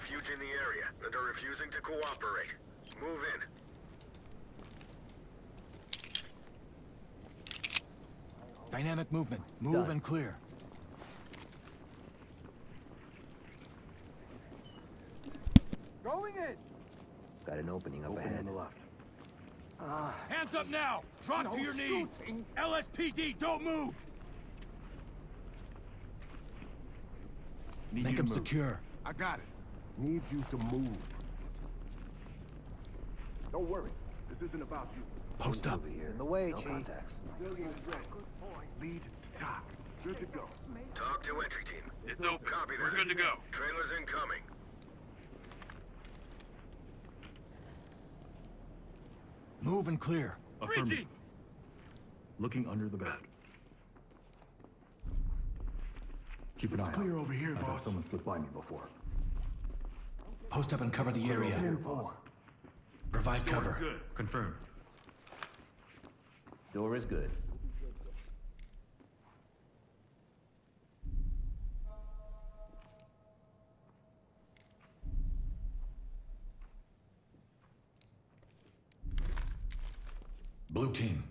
refuge in the area that are refusing to cooperate. Move in. Dynamic movement. Move and clear. Going in! Got an opening up ahead. On the left. Hands up now! Drop to your knees! LSPD, don't move! Make him secure. I got it. Need you to move. Don't worry. This isn't about you. Post up. Over here. In the way, no Chief. contacts. Civilian is ready. Lead to TOC. Good to go. Talk to entry team. It's open. Copy that. We're good to go. Trailers incoming. Move and clear. Affirmative. Looking under the bed. Keep an eye Clear out. over here, I've had boss. someone slip by me before. Post up and cover the area. 10-4. Provide cover. Good. Confirmed. Door is good. Blue team.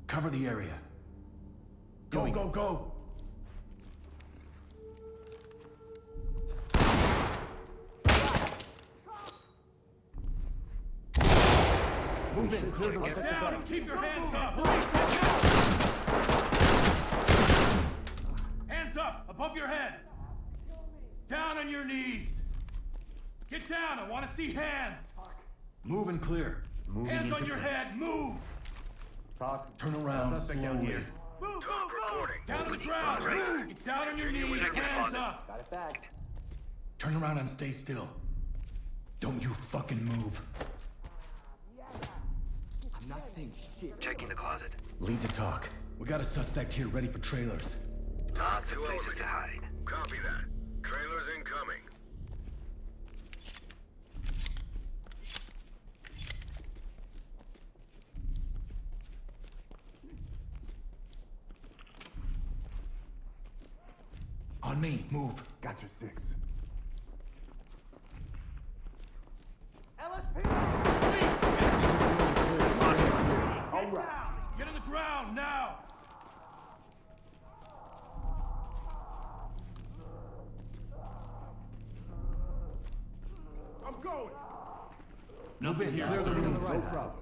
Cover the area. Go, go, go! Move in, clear the way. Get down and keep your hands up! Police, get down! Hands up, above your head! Down on your knees! Get down, I want to see hands! Move and clear. Hands on your head, move! Turn around slowly. Move, Talk reporting. Down on the ground! Move! Get down on your knees, hands up! Got it back. Turn around and stay still. Don't you fucking move. I'm not saying shit. Checking the closet. Lead to talk. We got a suspect here ready for trailers. Talk to Places overview. to hide. Copy that. Trailers incoming. On me, move. Got your 6. LSPD! All right. Get on the ground, now! I'm going. Move in, clear the room. No problem.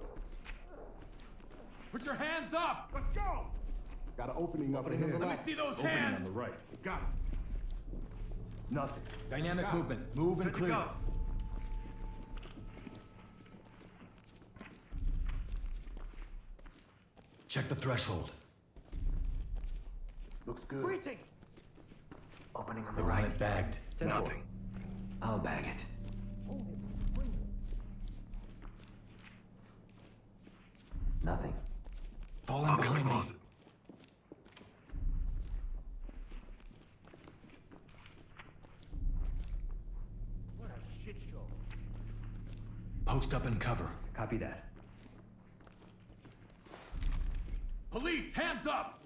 Put your hands up! Let's go. Got an opening up ahead. Let me see those Opening hands! on the right. Got it. Nothing. Dynamic movement, move and clear. Check the threshold. Looks good. Breaching! Opening on the They're on right. it bagged. Nothing. I'll bag it. Nothing. Fall in I'll cover behind me. closet. What a shit show. Post up and cover. Copy that. Police, hands up!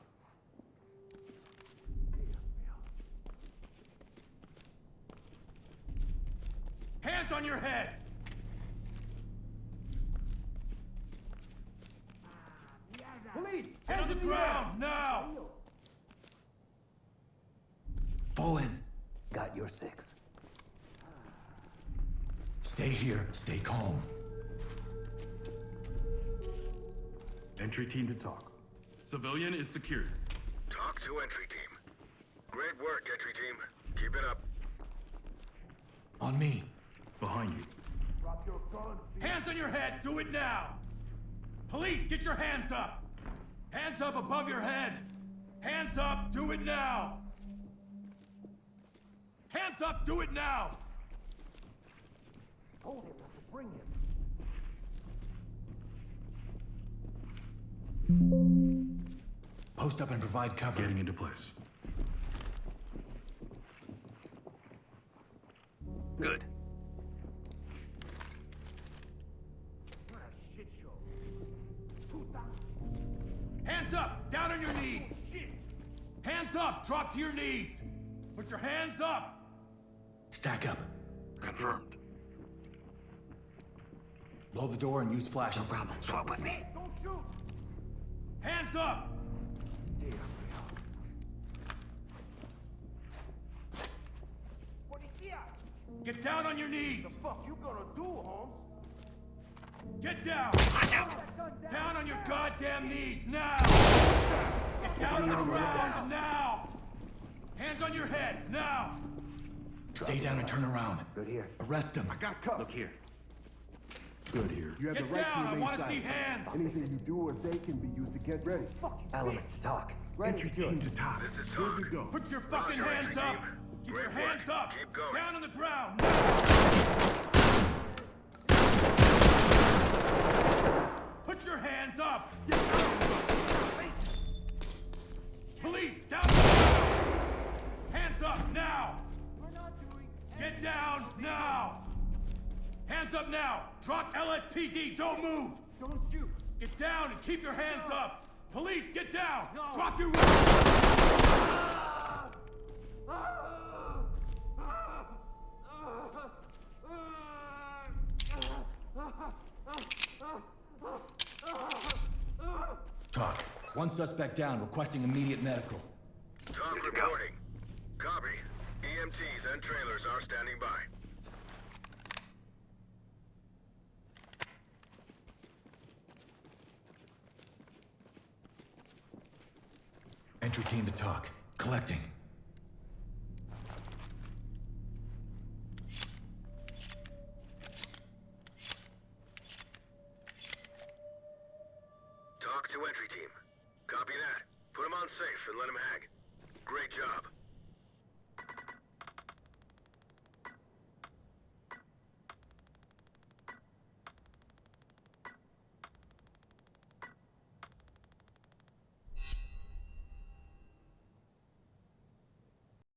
Hands on your head! Police! Get on the ground, now! Fall in. Got your 6. Stay here, stay calm. Entry team to talk. Civilian is secured. Talk to entry team. Great work, entry team. Keep it up. On me. Behind you. Drop your gun. Hands on your head, do it now! Police, get your hands up! Hands up above your head! Hands up, do it now! Hands up, do it now! Hold him, bring him. Post up and provide cover. Getting into place. Good. What a shit show. Hands up! Down on your knees! Hands up! Drop to your knees! Put your hands up! Stack up. Confirmed. Blow the door and use flashes. No problem. Swap with me. Don't shoot! Hands up! Policía! Get down on your knees! The fuck you gonna do, Holmes? Get down! Down on your goddamn knees now! Get down on the ground now! Hands on your head now! Stay down and turn around. Good here. Arrest him. I got cuffs. Look here. Good here. You have the Get right down! to I remain want to see silent. hands! Anything you do or say can be used to get ready. Fuck you. Element to talk. Ready Entry to kill. team to talk. This is Here we talk. go. Put your fucking Roger, hands entry up! team. Keep Great your hands work. up! Keep going. Down on the ground now! Put your hands up! Police, down on the ground! Hands up now! Get down now! Hands up now! Drop LSPD, don't move! Don't shoot. Get down and keep your hands up! Police, get down! Drop your weapons! Talk. One suspect down, requesting immediate medical. Talk reporting. Copy. EMTs and trailers are standing by. Entry team to talk. Collecting. Talk to entry team. Copy that. Put him on safe and let him hang. Great job.